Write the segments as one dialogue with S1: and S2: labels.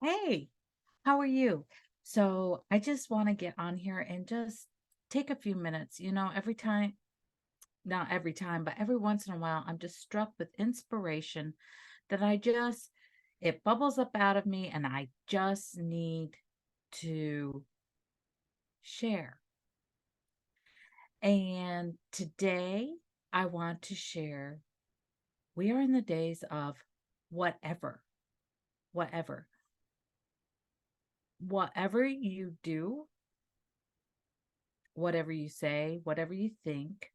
S1: Hey, how are you? So I just want to get on here and just take a few minutes. Every time, not every time, but every once in a while, I'm just struck with inspiration that it bubbles up out of me and I just need to share. And today I want to share, we are in the days of whatever, whatever, whatever you do, whatever you say, whatever you think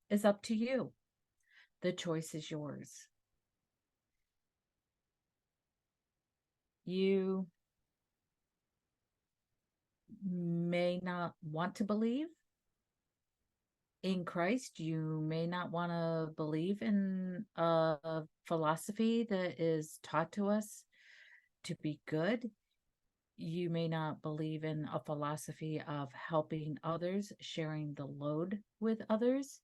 S1: is up to you. The choice is yours. You may not want to believe in Christ. You may not want to believe in a philosophy that is taught to us to be good. You may not believe in a philosophy of helping others, sharing the load with others.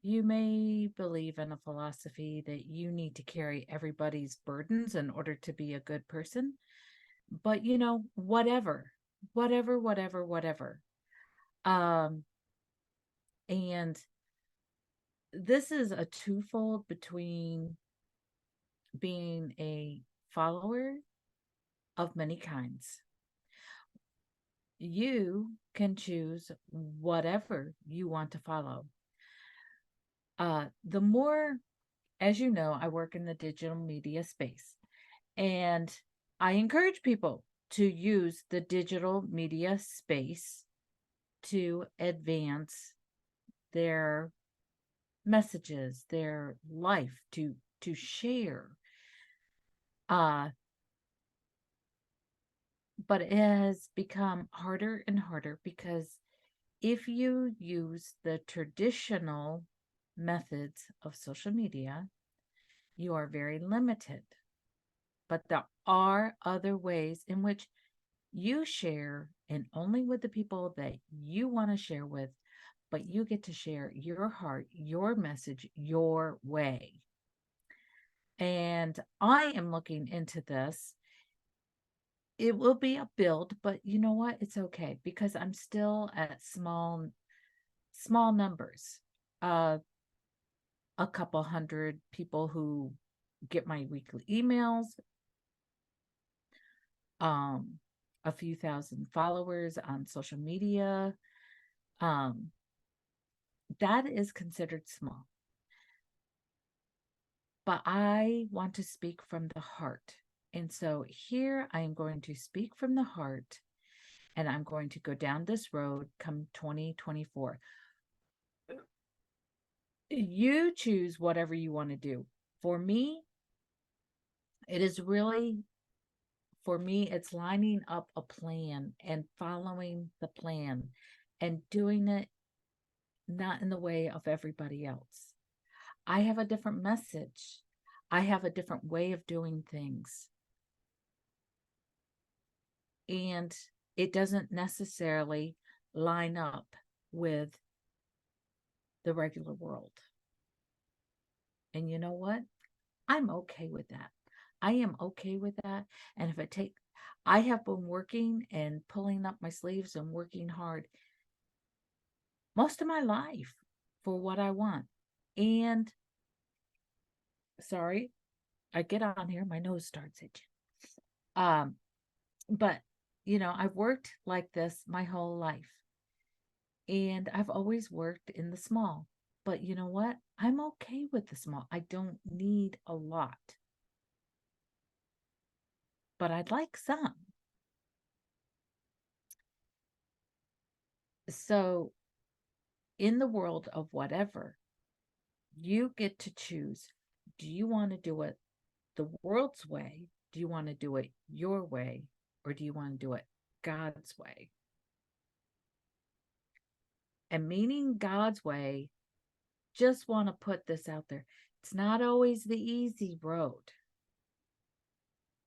S1: You may believe in a philosophy that you need to carry everybody's burdens in order to be a good person. But whatever. Um, and this is a twofold between being a follower of many kinds. You can choose whatever you want to follow. The more, as you know, I work in the digital media space, and I encourage people to use the digital media space to advance their messages, their life, to share. Uh, but it has become harder and harder because if you use the traditional methods of social media, you are very limited. But there are other ways in which you share, and only with the people that you want to share with, but you get to share your heart, your message, your way. And I am looking into this. It will be a build, but you know what? It's okay because I'm still at small numbers. Uh a couple hundred people who get my weekly emails, um a few thousand followers on social media. Um that is considered small. But I want to speak from the heart. And so here I am going to speak from the heart, and I'm going to go down this road come 2024. You choose whatever you want to do. For me, it is really, for me, it's lining up a plan and following the plan and doing it not in the way of everybody else. I have a different message. I have a different way of doing things. And it doesn't necessarily line up with the regular world. And you know what? I'm okay with that. I am okay with that. And if it take, I have been working and pulling up my sleeves and working hard most of my life for what I want. And sorry, I get on here, my nose starts itching. Um, but I've worked like this my whole life. And I've always worked in the small. But you know what? I'm okay with the small. I don't need a lot, but I'd like some. So, in the world of whatever, you get to choose. Do you want to do it the world's way? Do you want to do it your way? Or do you want to do it God's way? And meaning God's way, just want to put this out there. It's not always the easy road.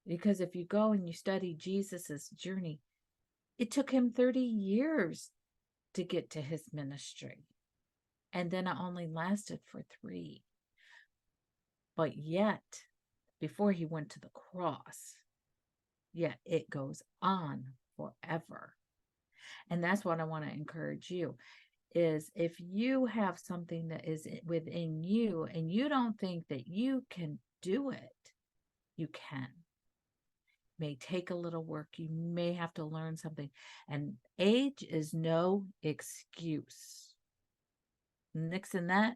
S1: Because if you go and you study Jesus's journey, it took him 30 years to get to his ministry. And then it only lasted for 3. But yet, before he went to the cross, yet it goes on forever. And that's what I want to encourage you is if you have something that is within you and you don't think that you can do it, you can. May take a little work. You may have to learn something. And age is no excuse. Nixing that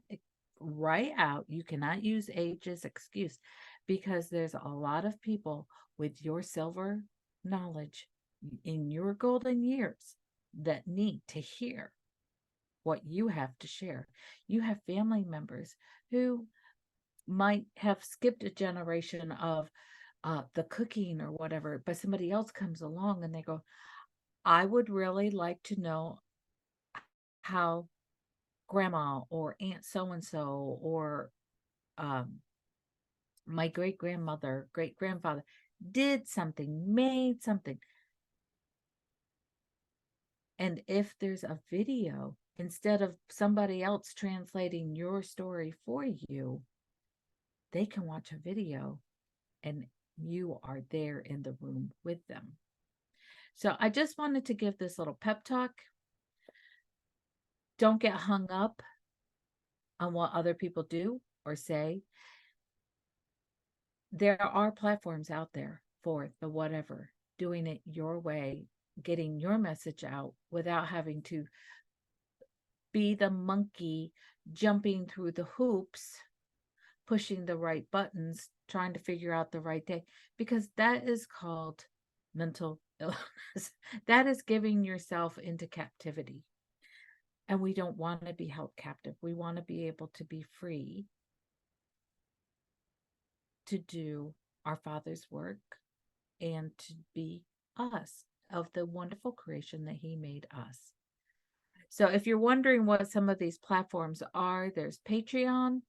S1: right out. You cannot use age as excuse because there's a lot of people with your silver knowledge in your golden years that need to hear what you have to share. You have family members who might have skipped a generation of the cooking or whatever, but somebody else comes along and they go, I would really like to know how grandma or aunt so and so or um, my great grandmother, great grandfather did something, made something. And if there's a video, instead of somebody else translating your story for you, they can watch a video and you are there in the room with them. So I just wanted to give this little pep talk. Don't get hung up on what other people do or say. There are platforms out there for the whatever, doing it your way, getting your message out without having to be the monkey jumping through the hoops, pushing the right buttons, trying to figure out the right day, because that is called mental illness. That is giving yourself into captivity. And we don't want to be held captive. We want to be able to be free to do our Father's work and to be us of the wonderful creation that He made us. So if you're wondering what some of these platforms are, there's Patreon.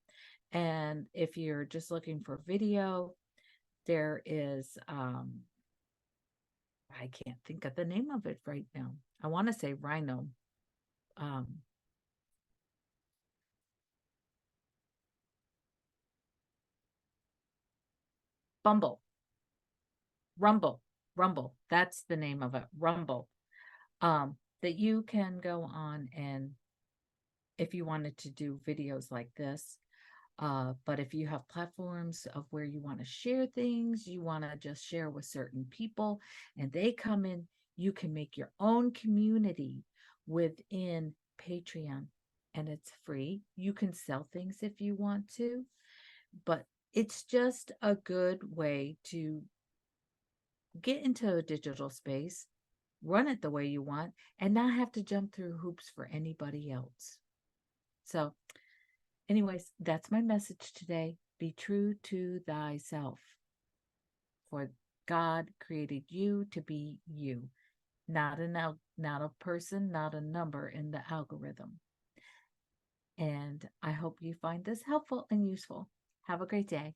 S1: And if you're just looking for video, there is, I can't think of the name of it right now. I want to say Rhino. Um, Bumble, Rumble, Rumble. That's the name of it, Rumble. That you can go on and if you wanted to do videos like this, but if you have platforms of where you want to share things, you want to just share with certain people, and they come in, you can make your own community within Patreon, and it's free. You can sell things if you want to, but it's just a good way to get into a digital space, run it the way you want, and not have to jump through hoops for anybody else. So, anyways, that's my message today. Be true to thyself. For God created you to be you, not a person, not a number in the algorithm. And I hope you find this helpful and useful. Have a great day.